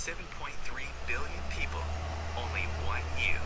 7.3 billion people, only one you.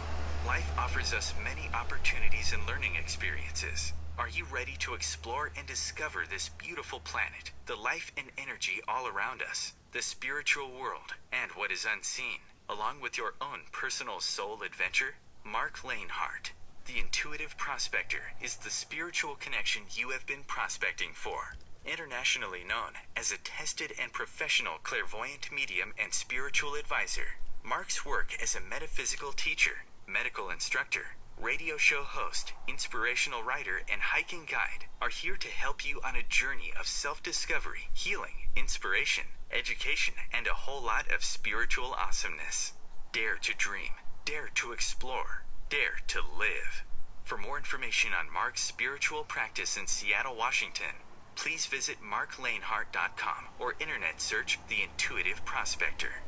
Life offers us many opportunities and learning experiences. Are you ready to explore and discover this beautiful planet, the life and energy all around us, the spiritual world, and what is unseen, along with your own personal soul adventure? Marc Lainhart, the Intuitive Prospector, is the spiritual connection you have been prospecting for. Internationally known as a tested and professional clairvoyant medium and spiritual advisor, Marc's work as a metaphysical teacher, medical instructor, radio show host, inspirational writer, and hiking guide are here to help you on a journey of self-discovery, healing, inspiration, education, and a whole lot of spiritual awesomeness. Dare to dream, dare to explore, dare to live. For more information on Marc's spiritual practice in Seattle, Washington, please visit marclainhart.com or internet search The Intuitive Prospector.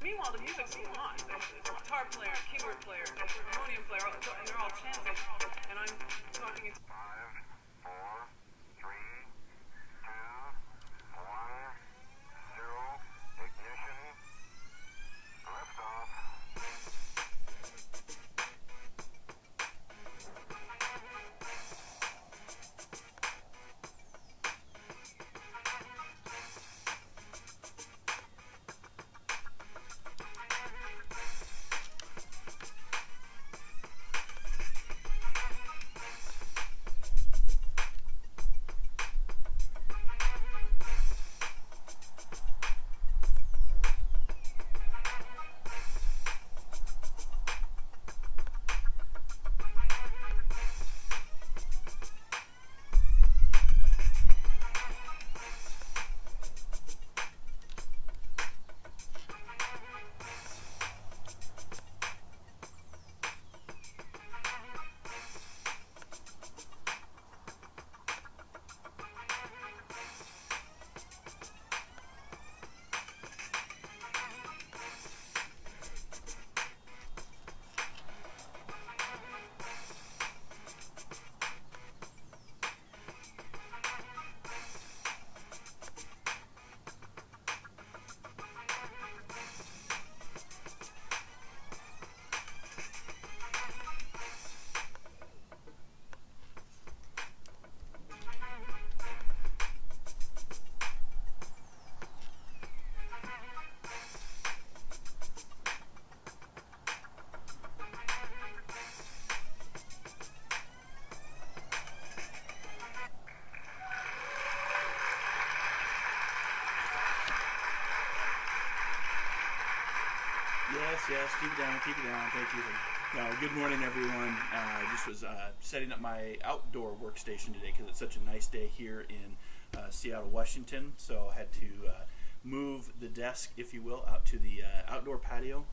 Meanwhile, the music's going on. Guitar player, keyboard player, harmonium player, and they're all chanting. And I'm talking. 5, 4, 3, 2, 1, 0, ignition, liftoff. Yes. Keep it down. Thank you. Good morning, everyone. I just was setting up my outdoor workstation today because it's such a nice day here in Seattle, Washington. So I had to move the desk, if you will, out to the outdoor patio,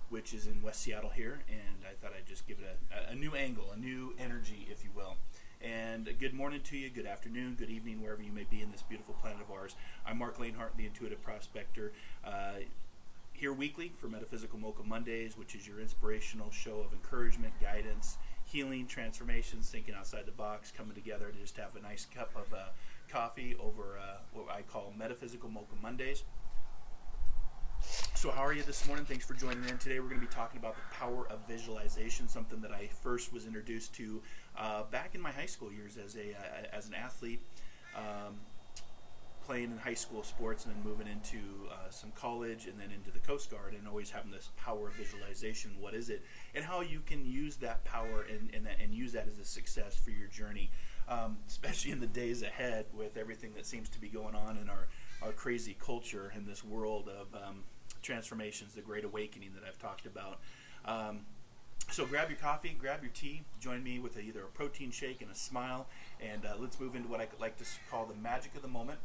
which is in West Seattle here. And I thought I'd just give it a new angle, a new energy, if you will. And good morning to you, good afternoon, good evening, wherever you may be in this beautiful planet of ours. I'm Marc Lainhart, the Intuitive Prospector, here weekly for Metaphysical Mocha Mondays, which is your inspirational show of encouragement, guidance, healing, transformations, thinking outside the box, coming together to just have a nice cup of coffee over what I call Metaphysical Mocha Mondays. So how are you this morning? Thanks for joining in. Today we're going to be talking about the power of visualization, something that I first was introduced to back in my high school years as an athlete, playing in high school sports and then moving into some college and then into the Coast Guard, and always having this power of visualization. What is it? And how you can use that power and use that as a success for your journey, especially in the days ahead with everything that seems to be going on in our crazy culture and this world of transformations, the Great Awakening that I've talked about. So grab your coffee, grab your tea, join me with either a protein shake and a smile, and let's move into what I like to call the magic of the moment.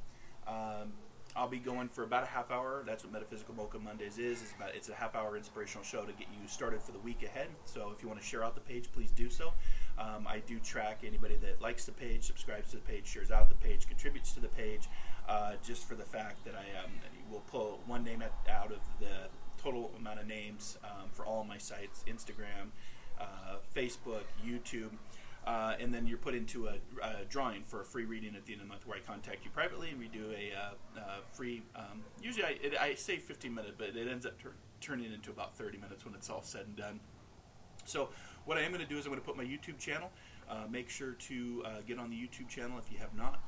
I'll be going for about a half hour. That's what Metaphysical Mocha Mondays is. It's a half hour inspirational show to get you started for the week ahead. So if you want to share out the page, please do so. I do track anybody that likes the page, subscribes to the page, shares out the page, contributes to the page, just for the fact that I will pull one name out of the total amount of names for all of my sites, Instagram, Facebook, YouTube. And then you're put into a drawing for a free reading at the end of the month, where I contact you privately and we do a free, usually I say 15 minutes, but it ends up turning into about 30 minutes when it's all said and done. So what I am going to do is I'm going to put my YouTube channel. Make sure to get on the YouTube channel if you have not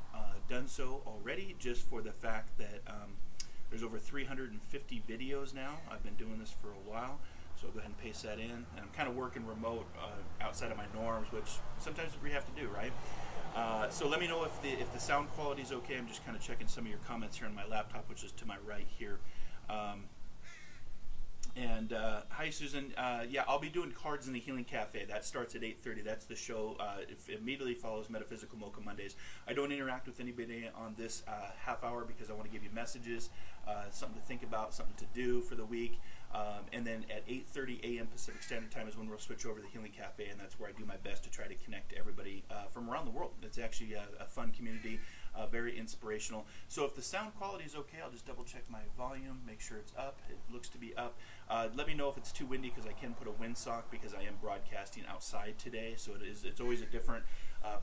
done so already, just for the fact that there's over 350 videos now. I've been doing this for a while. So I'll go ahead and paste that in. And I'm kind of working remote outside of my norms, which sometimes we have to do, right? So let me know if the sound quality is okay. I'm just kind of checking some of your comments here on my laptop, which is to my right here. Hi, Susan. Yeah, I'll be doing Cards in the Healing Cafe. That starts at 8:30. That's the show. It immediately follows Metaphysical Mocha Mondays. I don't interact with anybody on this half hour because I want to give you messages, something to think about, something to do for the week. And then at 8:30 a.m. Pacific Standard Time is when we'll switch over to the Healing Cafe, and that's where I do my best to try to connect to everybody from around the world. It's actually a fun community, very inspirational. So if the sound quality is okay, I'll just double check my volume, make sure it's up. It looks to be up. Let me know if it's too windy, because I can put a windsock because I am broadcasting outside today. So it's always a different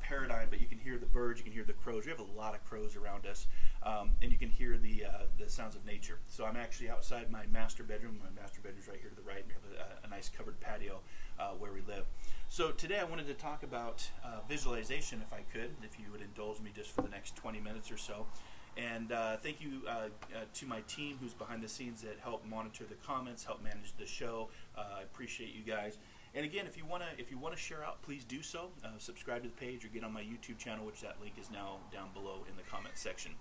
paradigm, but you can hear the birds, you can hear the crows. We have a lot of crows around us, and you can hear the sounds of nature. So I'm actually outside my master bedroom. My master bedroom's right here to the right, and we have a nice covered patio where we live. So today I wanted to talk about visualization, if I could, if you would indulge me just for the next 20 minutes or so. And thank you to my team who's behind the scenes that help monitor the comments, help manage the show. I appreciate you guys. And again, if you wanna share out, please do so. Subscribe to the page or get on my YouTube channel, which that link is now down below in the comment section.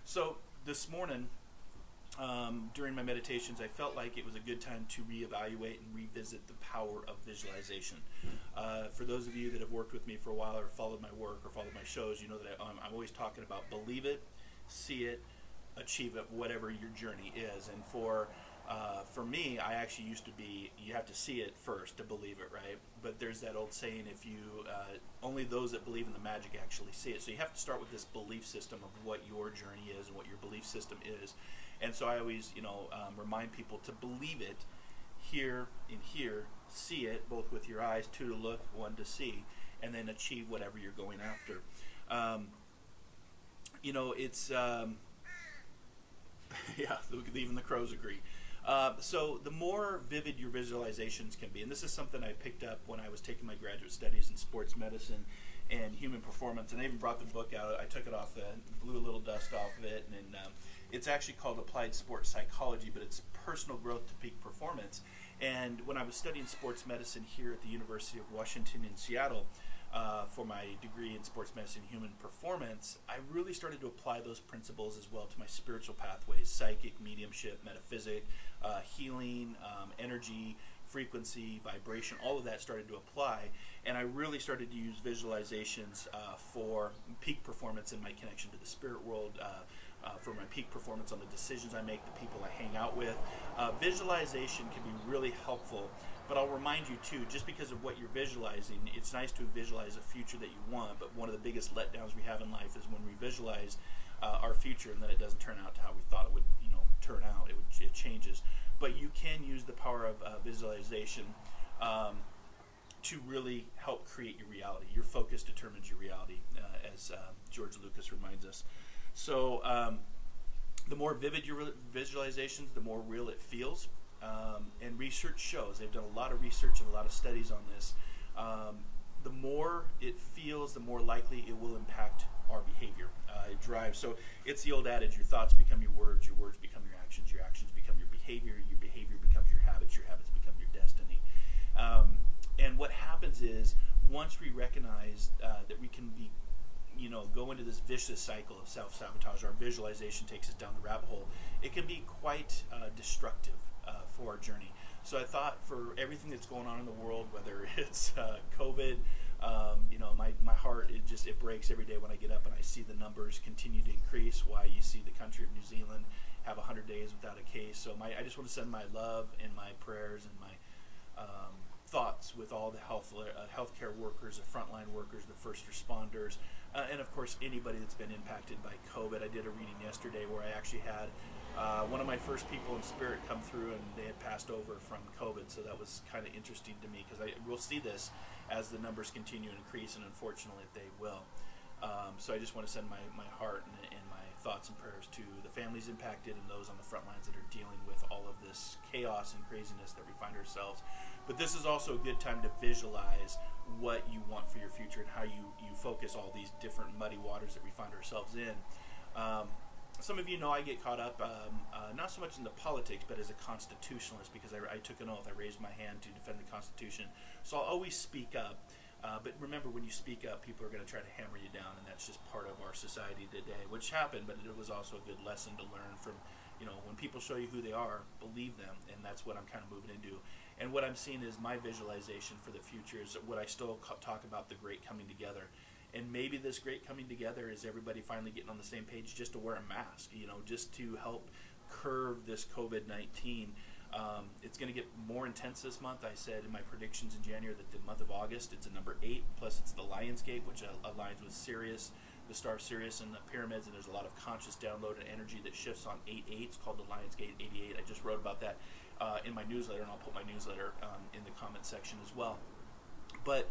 So this morning, during my meditations, I felt like it was a good time to reevaluate and revisit the power of visualization. For those of you that have worked with me for a while or followed my work or followed my shows, you know that I'm always talking about believe it, see it, achieve it, whatever your journey is. And for me, I actually used to be, you have to see it first to believe it, right? But there's that old saying, if you only those that believe in the magic actually see it. So you have to start with this belief system of what your journey is and what your belief system is. And so I always, remind people to believe it, hear and hear, see it, both with your eyes, two to look, one to see, and then achieve whatever you're going after. It's yeah, even the crows agree. So the more vivid your visualizations can be, and this is something I picked up when I was taking my graduate studies in sports medicine and human performance, and I even brought the book out. I took it off and blew a little dust off of it, and it's actually called Applied Sports Psychology, but it's personal growth to peak performance. And when I was studying sports medicine here at the University of Washington in Seattle, for my degree in sports medicine and human performance, I really started to apply those principles as well to my spiritual pathways: psychic, mediumship, metaphysic, healing, energy, frequency, vibration. All of that started to apply, and I really started to use visualizations for peak performance in my connection to the spirit world, for my peak performance on the decisions I make, the people I hang out with. Visualization can be really helpful, but I'll remind you too, just because of what you're visualizing, it's nice to visualize a future that you want, but one of the biggest letdowns we have in life is when we visualize our future and then it doesn't turn out to how we thought it would turn out. It changes. But you can use the power of visualization to really help create your reality. Your focus determines your reality, as George Lucas reminds us. So the more vivid your visualizations, the more real it feels. And research shows, they've done a lot of research and a lot of studies on this, the more it feels, the more likely it will impact our behavior. It drives. So it's the old adage, your thoughts become your words become your actions become your behavior becomes your habits become your destiny. And what happens is, once we recognize that we can be, go into this vicious cycle of self-sabotage, our visualization takes us down the rabbit hole, it can be quite destructive for our journey. So I thought, for everything that's going on in the world, whether it's COVID, my heart, it breaks every day when I get up and I see the numbers continue to increase. Why you see the country of New Zealand have 100 days without a case. So I just want to send my love and my prayers and my thoughts with all the healthcare workers, the frontline workers, the first responders, and of course anybody that's been impacted by COVID. I did a reading yesterday where I actually had one of my first people in spirit come through, and they had passed over from COVID, so that was kind of interesting to me, because we'll see this as the numbers continue to increase, and unfortunately they will. So I just want to send my heart and my thoughts and prayers to the families impacted and those on the front lines that are dealing with all of this chaos and craziness that we find ourselves. But this is also a good time to visualize what you want for your future and how you focus all these different muddy waters that we find ourselves in. Some of you know I get caught up, not so much in the politics, but as a constitutionalist, because I took an oath. I raised my hand to defend the Constitution. So I'll always speak up. But remember, when you speak up, people are going to try to hammer you down, and that's just part of our society today, which happened, but it was also a good lesson to learn from, when people show you who they are, believe them, and that's what I'm kind of moving into. And what I'm seeing is my visualization for the future is what I still talk about, the great coming together. And maybe this great coming together is everybody finally getting on the same page just to wear a mask, just to help curb this COVID-19. It's going to get more intense this month. I said in my predictions in January that the month of August, it's a number 8, plus it's the Lionsgate, which aligns with Sirius, the star Sirius and the pyramids, and there's a lot of conscious download and energy that shifts on 8/8. It's called the Lionsgate 88. I just wrote about that in my newsletter, and I'll put my newsletter in the comment section as well. But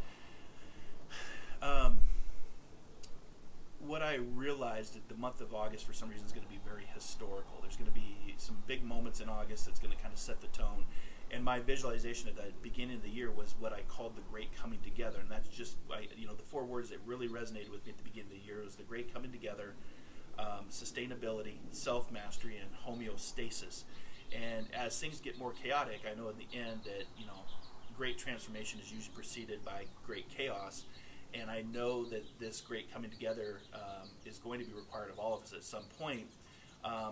what I realized that the month of August, for some reason, is going to be very historical. There's going to be some big moments in August that's going to kind of set the tone. And my visualization at the beginning of the year was what I called the Great Coming Together. And that's just, the 4 words that really resonated with me at the beginning of the year was the Great Coming Together, sustainability, self-mastery, and homeostasis. And as things get more chaotic, I know in the end that, great transformation is usually preceded by great chaos. And I know that this great coming together is going to be required of all of us at some point.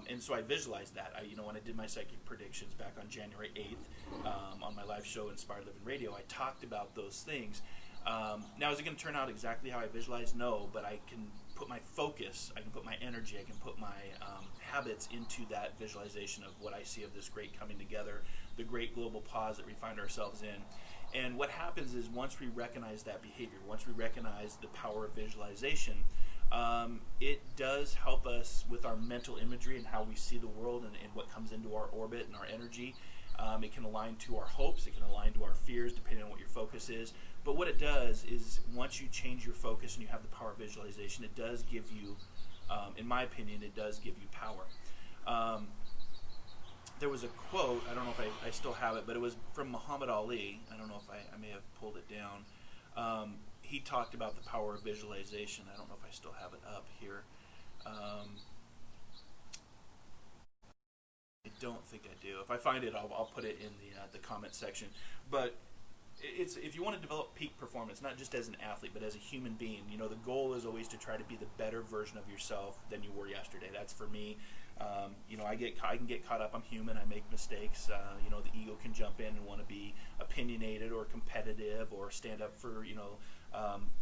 And so I visualized that. When I did my psychic predictions back on January 8th on my live show, Inspired Living Radio, I talked about those things. Now, is it going to turn out exactly how I visualized? No, but I can put my focus, I can put my energy, I can put my habits into that visualization of what I see of this great coming together, the great global pause that we find ourselves in. And what happens is, once we recognize that behavior, once we recognize the power of visualization, it does help us with our mental imagery and how we see the world and what comes into our orbit and our energy. It can align to our hopes, it can align to our fears, depending on what your focus is. But what it does is, once you change your focus and you have the power of visualization, it does give you, in my opinion, it does give you power. There was a quote, I don't know if I still have it, but it was from Muhammad Ali. I don't know if I may have pulled it down. He talked about the power of visualization. I don't know if I still have it up here. I don't think I do. If I find it, I'll put it in the comment section. But it's, if you want to develop peak performance, not just as an athlete, but as a human being, you know, the goal is always to try to be the better version of yourself than you were yesterday. That's for me. You know, I can get caught up. I'm human. I make mistakes. You know, the ego can jump in and want to be opinionated or competitive or stand up for, you know,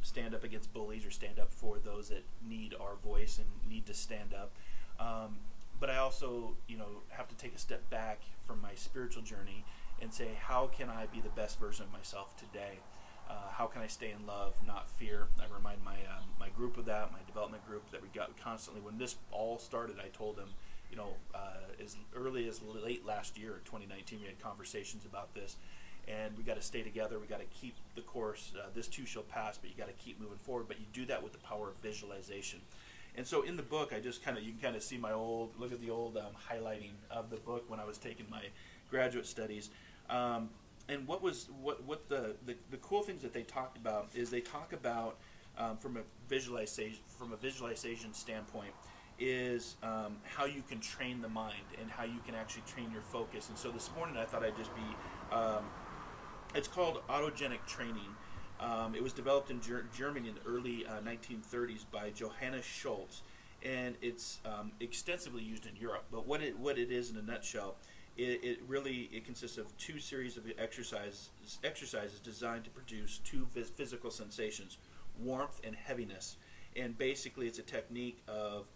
stand up against bullies or stand up for those that need our voice and need to stand up. But I also, you know, have to take a step back from my spiritual journey and say, how can I be the best version of myself today? How can I stay in love, not fear? I remind my group of that, my development group, that we got constantly. When this all started, I told them, you know, as early as late last year, 2019, we had conversations about this, and we got to stay together. We got to keep the course. This too shall pass, but you got to keep moving forward. But you do that with the power of visualization. And so in the book, I just you can kind of see my look at the old highlighting of the book when I was taking my graduate studies. And what the cool things that they talked about is they talk about from a visualization standpoint is how you can train the mind and how you can actually train your focus. And so this morning I thought I'd just be it's called Autogenic Training. It was developed in Germany in the early 1930s by Johannes Schultz, and it's extensively used in Europe. But what it is in a nutshell, it really consists of two series of exercises designed to produce two physical sensations, warmth and heaviness. And basically it's a technique of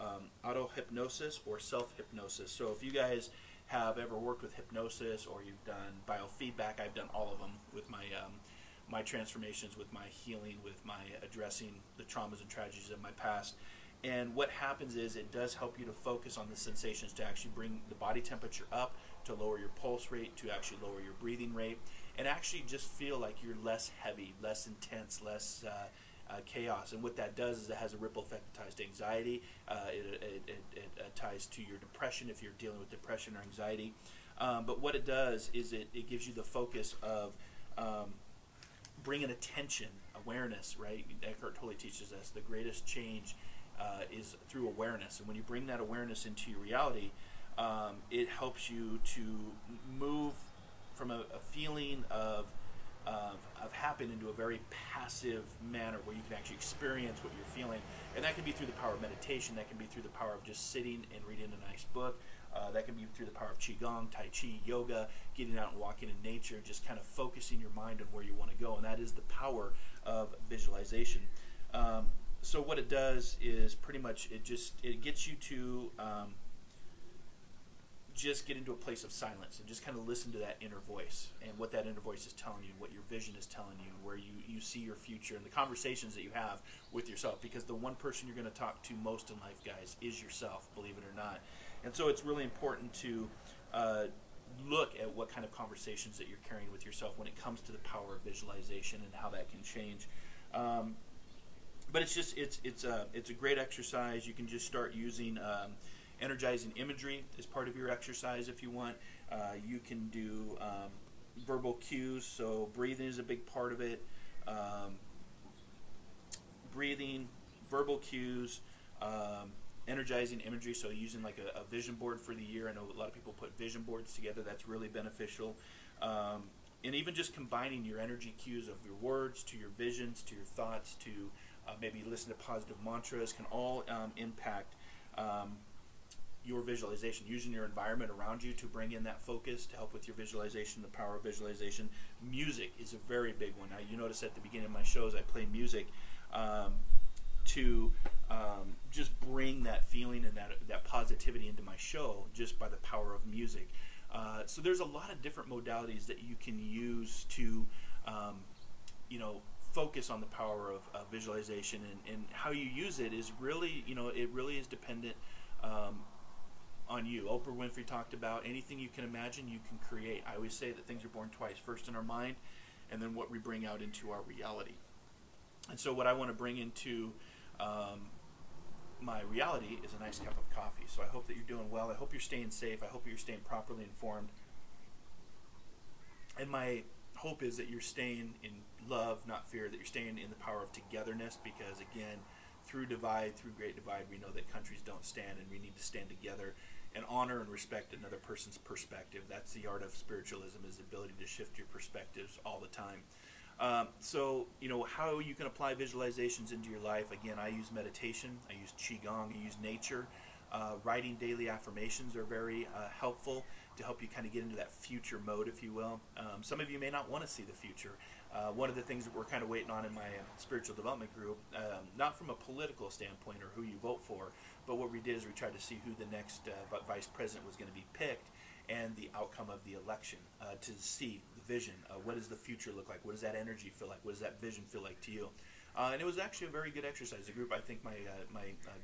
auto-hypnosis or self-hypnosis. So if you guys have ever worked with hypnosis or you've done biofeedback, I've done all of them with my my transformations, with my healing, with my addressing the traumas and tragedies of my past. And what happens is it does help you to focus on the sensations, to actually bring the body temperature up, to lower your pulse rate, to actually lower your breathing rate, and actually just feel like you're less heavy, less intense, less chaos. And what that does is it has a ripple effect that ties to anxiety. It ties to your depression if you're dealing with depression or anxiety. But what it does is it gives you the focus of bringing attention, awareness, right? Eckhart Tolle teaches us the greatest change is through awareness. And when you bring that awareness into your reality, it helps you to move from a feeling of happen into a very passive manner where you can actually experience what you're feeling. And that can be through the power of meditation. That can be through the power of just sitting and reading a nice book. That can be through the power of Qigong, Tai Chi, yoga, getting out and walking in nature, just kind of focusing your mind on where you want to go. And that is the power of visualization. So what it does is pretty much it gets you to just get into a place of silence and just kind of listen to that inner voice and what that inner voice is telling you, what your vision is telling you, where you see your future, and the conversations that you have with yourself. Because the one person you're going to talk to most in life, guys, is yourself, believe it or not. And so it's really important to look at what kind of conversations that you're carrying with yourself when it comes to the power of visualization and how that can change. But it's a great exercise. You can just start using energizing imagery as part of your exercise if you want. You can do verbal cues, so breathing is a big part of it. Breathing, verbal cues, energizing imagery, so using like a vision board for the year. I know a lot of people put vision boards together. That's really beneficial. And even just combining your energy cues of your words to your visions, to your thoughts, to maybe listen to positive mantras can all impact your visualization. Using your environment around you to bring in that focus to help with your visualization, the power of visualization. Music is a very big one. Now, you notice at the beginning of my shows I play music to just bring that feeling and that positivity into my show just by the power of music. So there's a lot of different modalities that you can use to focus on the power of visualization, and how you use it is really, it really is dependent on you. Oprah Winfrey talked about anything you can imagine, you can create. I always say that things are born twice, first in our mind, and then what we bring out into our reality. And so what I want to bring into my reality is a nice cup of coffee. So I hope that you're doing well. I hope you're staying safe. I hope you're staying properly informed. And my hope is that you're staying in love, not fear, that you're staying in the power of togetherness, because again, through great divide, we know that countries don't stand, and we need to stand together and honor and respect another person's perspective. That's the art of spiritualism, is the ability to shift your perspectives all the time. So, how you can apply visualizations into your life. Again, I use meditation, I use Qigong, I use nature. Writing daily affirmations are very helpful to help you kind of get into that future mode, if you will. Some of you may not want to see the future. One of the things that we're kind of waiting on in my spiritual development group, not from a political standpoint or who you vote for, but what we did is we tried to see who the next vice president was going to be picked, and the outcome of the election, to see the vision. What does the future look like? What does that energy feel like? What does that vision feel like to you? And it was actually a very good exercise. The group, I think my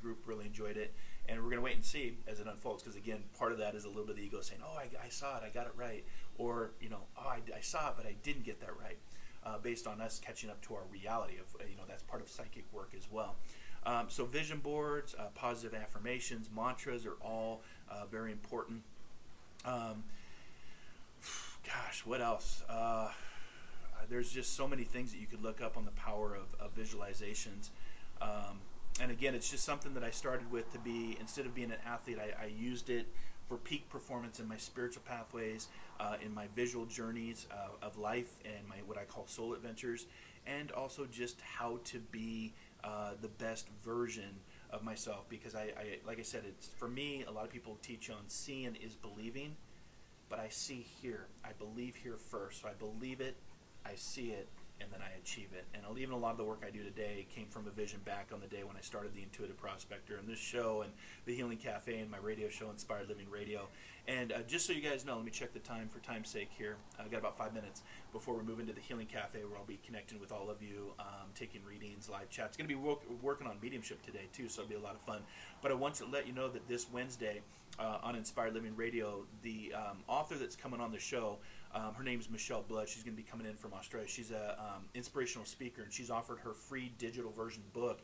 group really enjoyed it, and we're going to wait and see as it unfolds, because again, part of that is a little bit of the ego saying, oh, I saw it, I got it right, or, oh, I saw it, but I didn't get that right, based on us catching up to our reality of, that's part of psychic work as well. So vision boards, positive affirmations, mantras are all very important. Gosh, what else? There's just so many things that you could look up on the power of visualizations. And again, it's just something that I started with to be, instead of being an athlete, I used it for peak performance in my spiritual pathways, in my visual journeys of life, and my what I call soul adventures, and also just how to be the best version of myself. Because I like I said, it's for me, a lot of people teach on seeing is believing, but I see here. I believe here first. So I believe it, I see it, and then I achieve it. And even a lot of the work I do today came from a vision back on the day when I started the Intuitive Prospector and this show and the Healing Cafe and my radio show, Inspired Living Radio. And just so you guys know, let me check the time for time's sake here. I've got about 5 minutes before we move into the Healing Cafe, where I'll be connecting with all of you, taking readings, live chats. Going to be working on mediumship today too, so it'll be a lot of fun. But I want to let you know that this Wednesday on Inspired Living Radio, the author that's coming on the show, her name's Michelle Blood. She's going to be coming in from Australia. She's a inspirational speaker, and she's offered her free digital version book,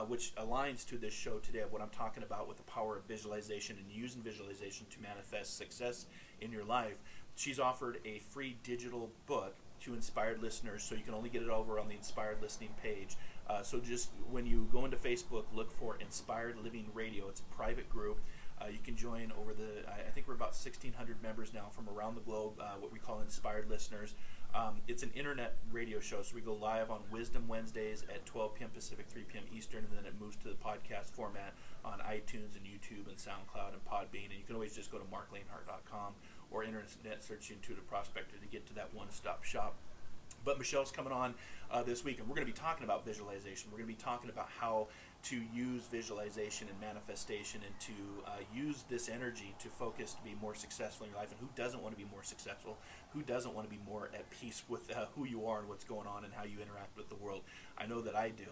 which aligns to this show today of what I'm talking about with the power of visualization and using visualization to manifest success in your life. She's offered a free digital book to inspired listeners, so you can only get it over on the Inspired Listening page. So just when you go into Facebook, look for Inspired Living Radio. It's a private group. You can join over I think we're about 1,600 members now from around the globe, what we call inspired listeners. It's an internet radio show, so we go live on Wisdom Wednesdays at 12 p.m. Pacific, 3 p.m. Eastern, and then it moves to the podcast format on iTunes and YouTube and SoundCloud and Podbean. And you can always just go to marclainhart.com or internet search Intuitive Prospector to get to that one-stop shop. But Michelle's coming on this week, and we're going to be talking about visualization. We're going to be talking about how to use visualization and manifestation, and to use this energy to focus to be more successful in your life. And who doesn't want to be more successful? Who doesn't want to be more at peace with who you are and what's going on and how you interact with the world? I know that I do.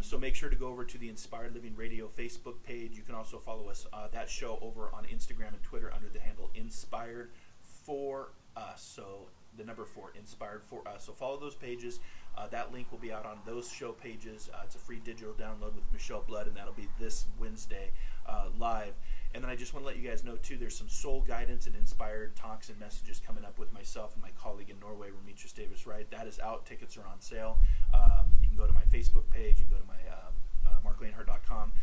So make sure to go over to the Inspired Living Radio Facebook page. You can also follow us, that show, over on Instagram and Twitter under the handle Inspired for Us. So the number 4, Inspired for Us. So follow those pages. That link will be out on those show pages. It's a free digital download with Michelle Blood, and that'll be this Wednesday live. And then I just want to let you guys know too, there's some soul guidance and inspired talks and messages coming up with myself and my colleague in Norway, Remitris Davis Wright. That is out. Tickets are on sale. You can go to my Facebook page. You can go to my marclainhart.com.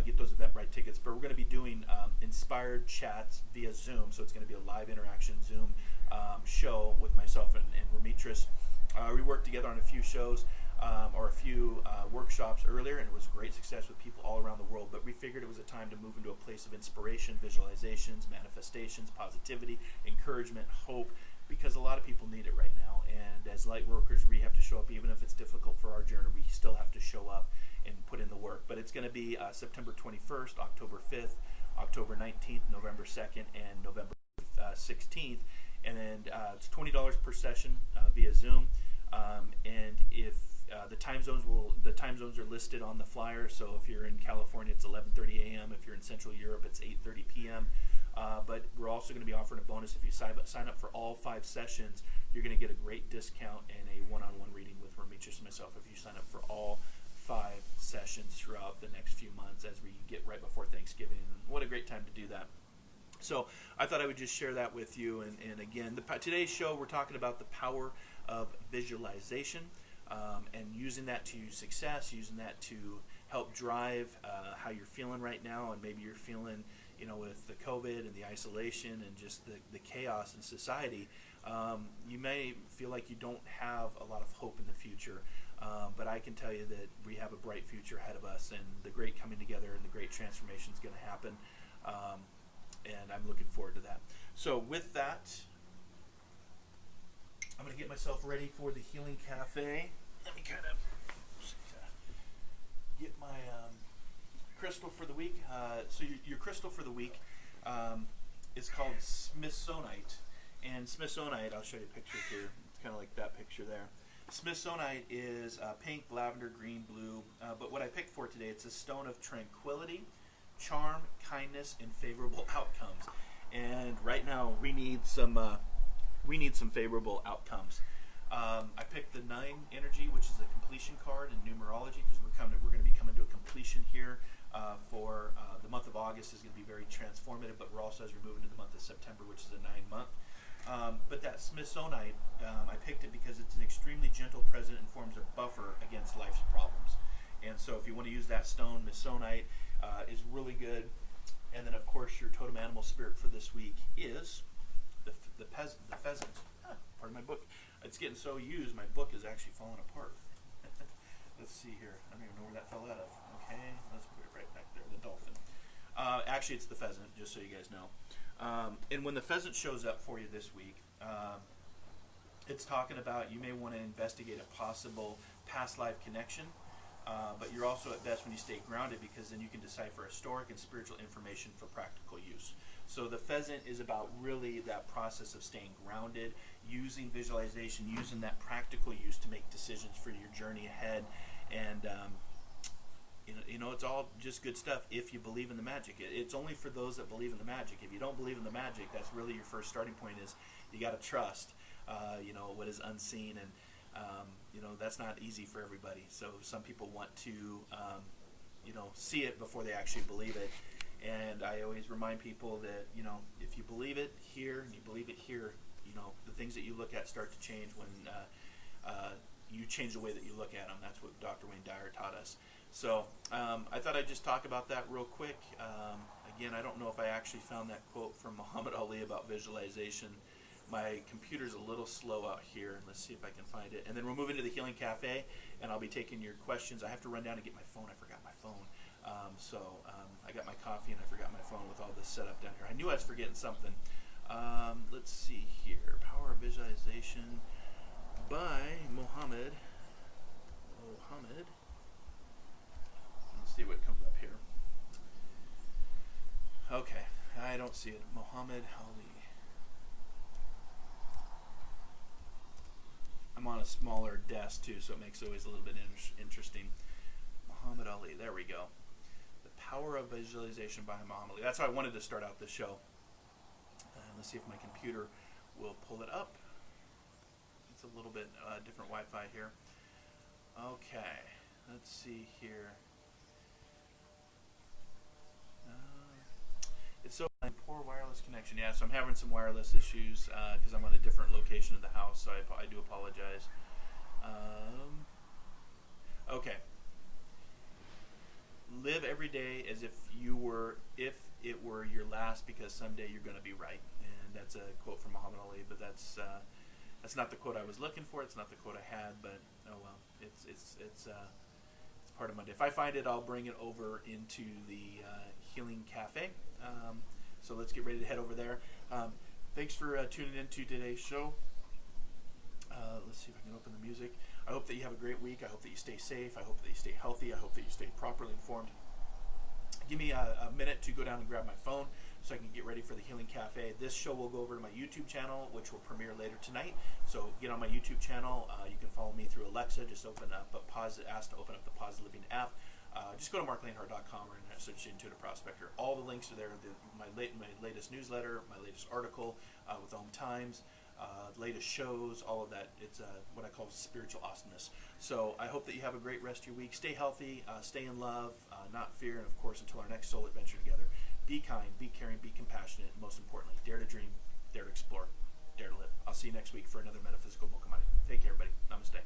Get those Eventbrite tickets. But we're going to be doing inspired chats via Zoom, so it's going to be a live interaction Zoom show with myself and Remitris. We worked together on a few shows or a few workshops earlier, and it was great success with people all around the world. But we figured it was a time to move into a place of inspiration, visualizations, manifestations, positivity, encouragement, hope, because a lot of people need it right now. And as light workers, we have to show up, even if it's difficult for our journey. We still have to show up and put in the work. But it's going to be September 21st, October 5th, October 19th, November 2nd, and November 16th. And then it's $20 per session via Zoom. And if the time zones are listed on the flyer. So if you're in California, it's 11:30 a.m. If you're in Central Europe, it's 8:30 p.m. But we're also going to be offering a bonus. If you sign up for all 5 sessions, you're going to get a great discount and a one-on-one reading with Remitris and myself if you sign up for all 5 sessions throughout the next few months as we get right before Thanksgiving. And what a great time to do that. So I thought I would just share that with you. And again, today's show, we're talking about the power of visualization and using that to success, using that to help drive how you're feeling right now. And maybe you're feeling with the COVID and the isolation and just the chaos in society, you may feel like you don't have a lot of hope in the future. But I can tell you that we have a bright future ahead of us, and the great coming together and the great transformation is going to happen. And I'm looking forward to that. So with that, I'm going to get myself ready for the Healing Cafe. Let me kind of get my crystal for the week. So your crystal for the week is called Smithsonite. And Smithsonite, I'll show you a picture here. It's kind of like that picture there. Smithsonite is pink, lavender, green, blue. But what I picked for today, it's a stone of tranquility, charm, kindness, and favorable outcomes. And right now, we need some favorable outcomes. I picked the 9 energy, which is the completion card in numerology, because we're going to be coming to a completion here for the month of August. Is going to be very transformative, but we're also, as we're moving to the month of September, which is a 9-month. But that Smithsonite, I picked it because it's an extremely gentle present and forms a buffer against life's problems. And so if you want to use that stone, Smithsonite is really good. And then, of course, your totem animal spirit for this week is the pheasant. Pardon my book. It's getting so used, my book is actually falling apart. Let's see here. I don't even know where that fell out of. Okay, let's put it right back there, the dolphin. Actually, it's the pheasant, just so you guys know. And when the pheasant shows up for you this week, it's talking about you may want to investigate a possible past life connection, but you're also at best when you stay grounded, because then you can decipher historic and spiritual information for practical use. So the pheasant is about really that process of staying grounded, using visualization, using that practical use to make decisions for your journey ahead. And it's all just good stuff if you believe in the magic. It's only for those that believe in the magic. If you don't believe in the magic, that's really your first starting point. Is you got to trust what is unseen, and that's not easy for everybody. So some people want to see it before they actually believe it. And I always remind people that if you believe it here and you believe it here, the things that you look at start to change when you change the way that you look at them. That's what Dr. Wayne Dyer taught us. So I thought I'd just talk about that real quick. Again, I don't know if I actually found that quote from Muhammad Ali about visualization. My computer's a little slow out here. Let's see if I can find it. And then we'll move into the Healing Cafe, and I'll be taking your questions. I have to run down and get my phone. I forgot my phone. I got my coffee and I forgot my phone with all this set up down here. I knew I was forgetting something. Let's see here. Power of Visualization by Muhammad. Let's see what comes up here. Okay, I don't see it. Muhammad Ali. I'm on a smaller desk too, so it makes it always a little bit interesting. Muhammad Ali, there we go. The Power of Visualization by Muhammad Ali. That's how I wanted to start out this show. Let's see if my computer will pull it up. It's a little bit different Wi-Fi here. Okay, let's see here. It's so poor wireless connection. Yeah, so I'm having some wireless issues because I'm on a different location of the house, so I do apologize. Okay. Live every day as if it were your last, because someday you're going to be right. And that's a quote from Muhammad Ali, but that's not the quote I was looking for. It's not the quote I had, but oh well. It's part of my day. If I find it, I'll bring it over into the Healing Cafe. So let's get ready to head over there. Thanks for tuning in to today's show. Let's see if I can open the music. I hope that you have a great week. I hope that you stay safe. I hope that you stay healthy. I hope that you stay properly informed. Give me a minute to go down and grab my phone so I can get ready for the Healing Cafe. This show will go over to my YouTube channel, which will premiere later tonight. So get on my YouTube channel. You can follow me through Alexa. Just ask to open up the Positive Living app. Just go to marclainhart.com or search Intuitive Prospector. All the links are there. My latest newsletter, my latest article with Home Times, latest shows, all of that. It's what I call spiritual awesomeness. So I hope that you have a great rest of your week. Stay healthy, stay in love, not fear, and of course, until our next soul adventure together, be kind, be caring, be compassionate, and most importantly, dare to dream, dare to explore, dare to live. I'll see you next week for another Metaphysical Mocha. Take care, everybody. Namaste.